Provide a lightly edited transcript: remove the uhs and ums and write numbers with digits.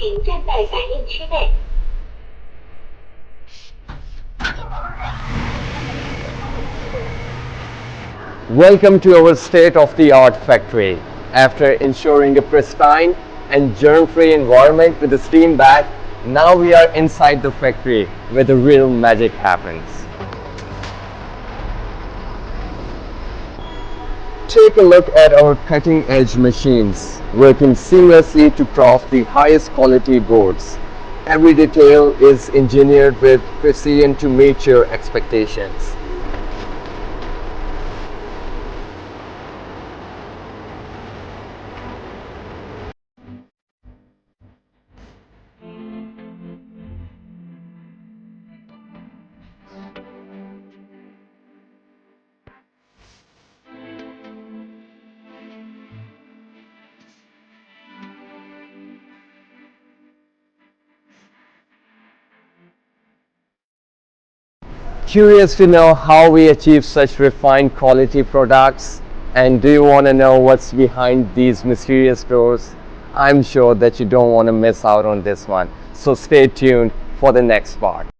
请站在反应区内。Welcome to our state-of-the-art factory. After ensuring a pristine and germ-free environment with a steam bath, now we are inside the factory where the real magic happens. Take a look at our cutting-edge machines, working seamlessly to craft the highest quality boards. Every detail is engineered with precision to meet your expectations. Curious to know how we achieve such refined quality products? And do you want to know what's behind these mysterious doors? I'm sure that you don't want to miss out on this one. So stay tuned for the next part.